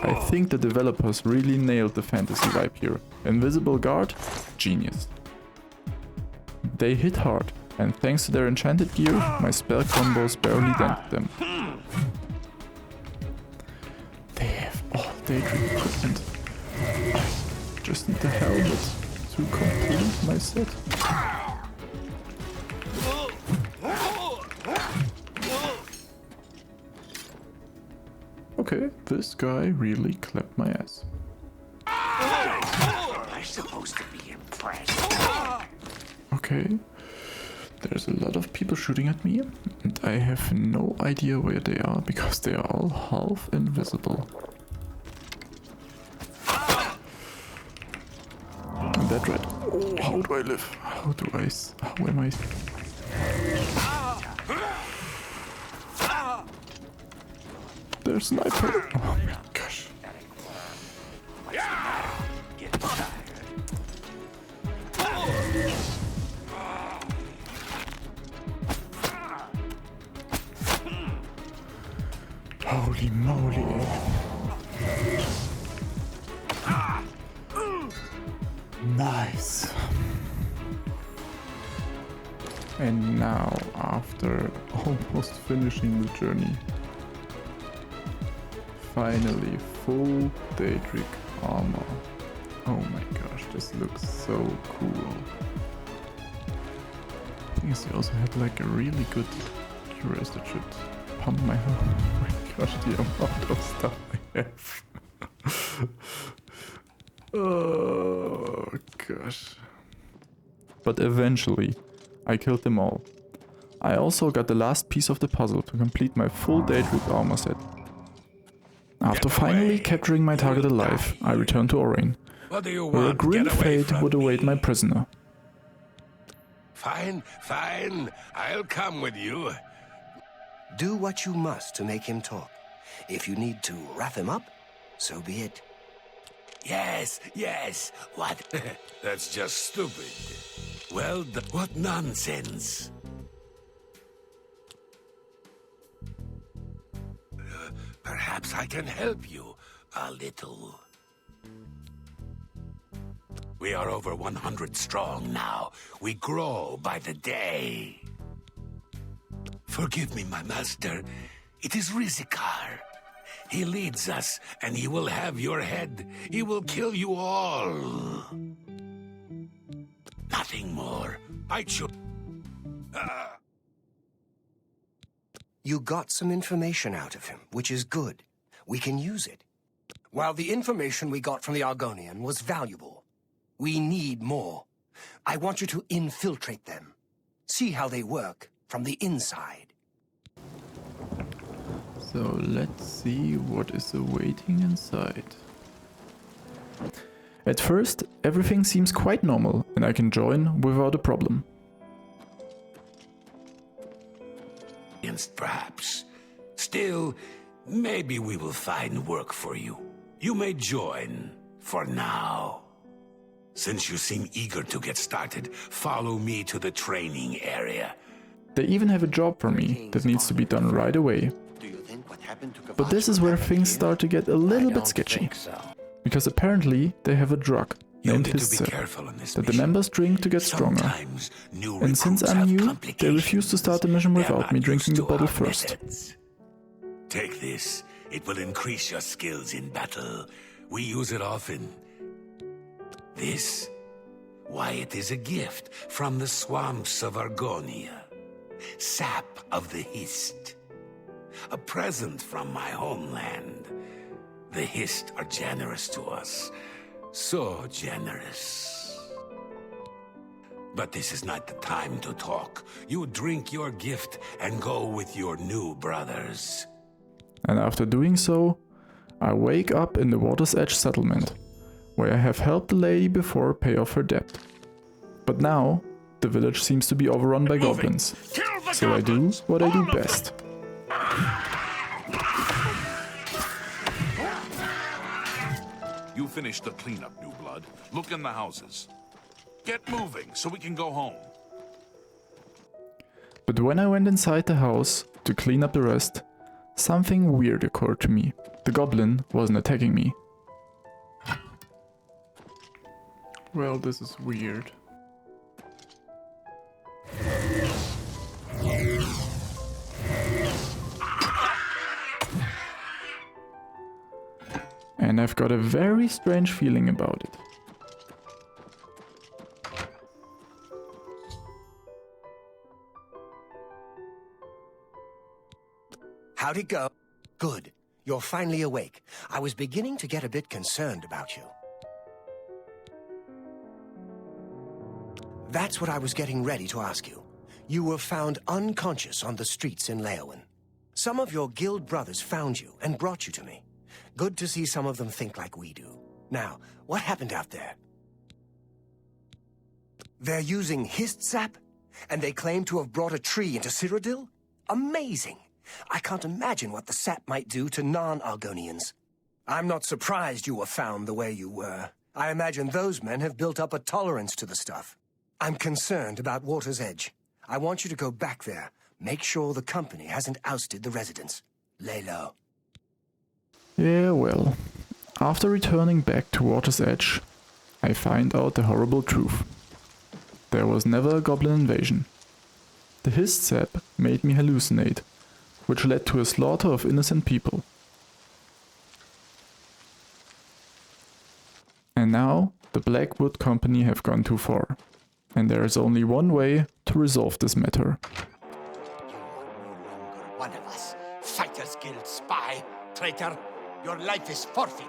I think the developers really nailed the fantasy vibe here. Invisible guard? Genius. They hit hard, and thanks to their enchanted gear, my spell combos barely dented them. They have all daydream equipment. I just need the helmet to complete my set. Okay, this guy really clapped my ass. I'm supposed to be impressed. Okay, there's a lot of people shooting at me, and I have no idea where they are because they are all half invisible. I'm dead red. Oh, how do I live? How am I? There's a sniper. Oh my gosh. Holy moly. Nice. And now, after almost finishing the journey, finally full Daedric armor. Oh my gosh, this looks so cool. I think he also had like a really good curious that should pump my health. Oh my gosh, the amount of stuff I have. Oh gosh. but eventually I killed them all. I also got the last piece of the puzzle to complete my full Daedric armor set. After finally capturing my target alive, I returned to Orain, where a grim fate would await my prisoner. Fine, fine. I'll come with you. Do what you must to make him talk. If you need to wrap him up, so be it. Yes, yes. What? That's just stupid. Well, what nonsense. Perhaps I can help you a little. We are over 100 strong now. We grow by the day. Forgive me, my master. It is Rizikar. He leads us, and he will have your head. He will kill you all. Nothing more. I choose. You got some information out of him, which is good. We can use it. While the information we got from the Argonian was valuable, we need more. I want you to infiltrate them. See how they work from the inside. So let's see what is awaiting inside. At first, everything seems quite normal and I can join without a problem. Perhaps. Still, maybe we will find work for you. You may join, for now. Since you seem eager to get started, follow me to the training area. They even have a job for me that needs to be done right away. But this is where things start to get a little bit sketchy. Because apparently they have a drug named Hissep that the members drink to get stronger. And since I'm new, they refuse to start the mission without me drinking the bottle first. Take this. It will increase your skills in battle. We use it often. This? Why, it is a gift from the swamps of Argonia. Sap of the Hist. A present from my homeland. The Hist are generous to us. So generous. But this is not the time to talk. You drink your gift and go with your new brothers. And after doing so, I wake up in the Water's Edge settlement, where I have helped the lady before pay off her debt. But now, the village seems to be overrun by goblins, so I do what I do best. You finished the cleanup, New Blood. Look in the houses. Get moving so we can go home. But when I went inside the house to clean up the rest, something weird occurred to me. The goblin wasn't attacking me. Well, this is weird. And I've got a very strange feeling about it. How'd it go? Good. You're finally awake. I was beginning to get a bit concerned about you. That's what I was getting ready to ask you. You were found unconscious on the streets in Leowen. Some of your guild brothers found you and brought you to me. Good to see some of them think like we do. Now, what happened out there? They're using Hist sap? And they claim to have brought a tree into Cyrodiil? Amazing! I can't imagine what the sap might do to non-Argonians. I'm not surprised you were found the way you were. I imagine those men have built up a tolerance to the stuff. I'm concerned about Water's Edge. I want you to go back there. Make sure the company hasn't ousted the residents. Lay low. Yeah, well, after returning back to Water's Edge, I find out the horrible truth. There was never a goblin invasion. The Hist sap made me hallucinate, which led to a slaughter of innocent people. And now, the Blackwood Company have gone too far, and there is only one way to resolve this matter. One of us. Fighters Guild spy. Traitor, your life is forfeit.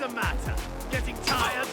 the matter? Getting tired?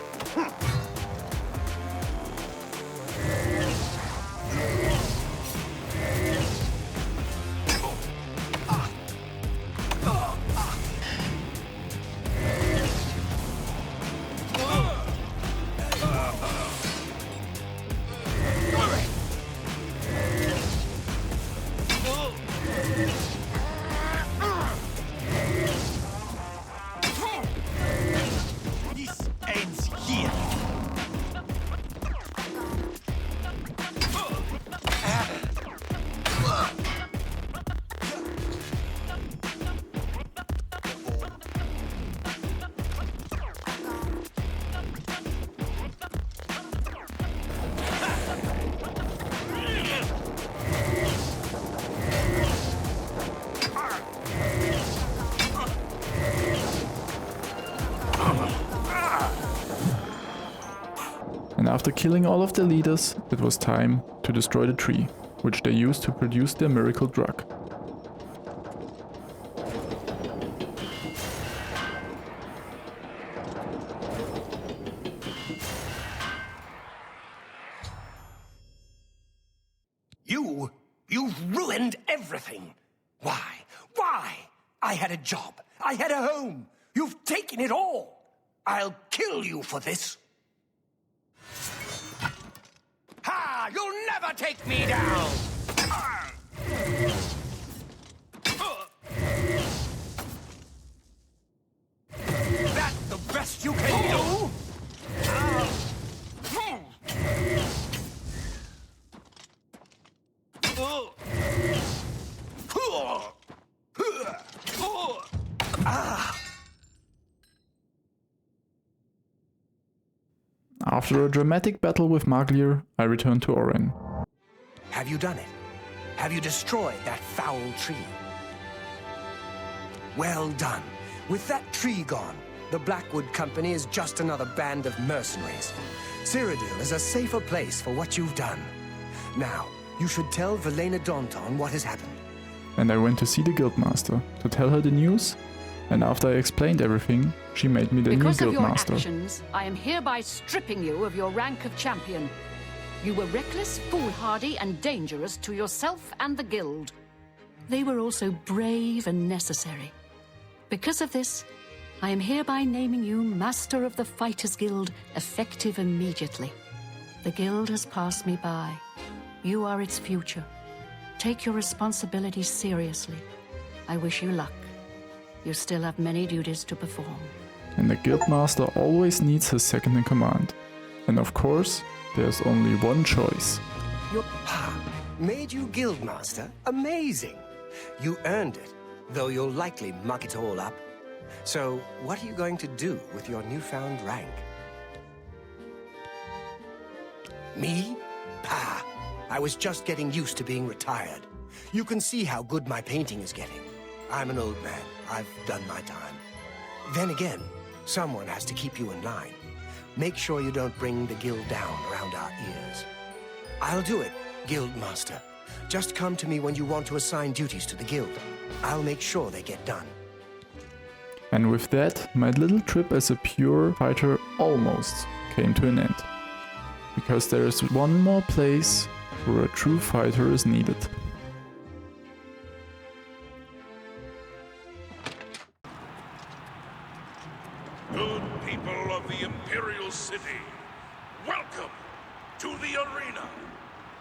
And after killing all of the leaders, it was time to destroy the tree, which they used to produce their miracle drug. You've ruined everything. Why? Why? I had a job. I had a home. You've taken it all. I'll kill you for this. Ha! You'll never take me down! That's the best you can do? After a dramatic battle with Maglir, I returned to Oren. Have you done it? Have you destroyed that foul tree? Well done. With that tree gone, the Blackwood Company is just another band of mercenaries. Cyrodiil is a safer place for what you've done. Now, you should tell Velena Daunton what has happened. And I went to see the Guildmaster to tell her the news, and after I explained everything, she made me the new Guildmaster. Because of your actions, I am hereby stripping you of your rank of champion. You were reckless, foolhardy, and dangerous to yourself and the Guild. They were also brave and necessary. Because of this, I am hereby naming you Master of the Fighters Guild, effective immediately. The Guild has passed me by. You are its future. Take your responsibilities seriously. I wish you luck. You still have many duties to perform. And the Guildmaster always needs his second in command. And of course, there's only one choice. Made you Guildmaster? Amazing! You earned it, though you'll likely muck it all up. So, what are you going to do with your newfound rank? Me? Pah! I was just getting used to being retired. You can see how good my painting is getting. I'm an old man. I've done my time. Then again, someone has to keep you in line. Make sure you don't bring the Guild down around our ears. I'll do it, Guildmaster. Just come to me when you want to assign duties to the Guild. I'll make sure they get done. And with that, my little trip as a pure fighter almost came to an end. Because there is one more place where a true fighter is needed.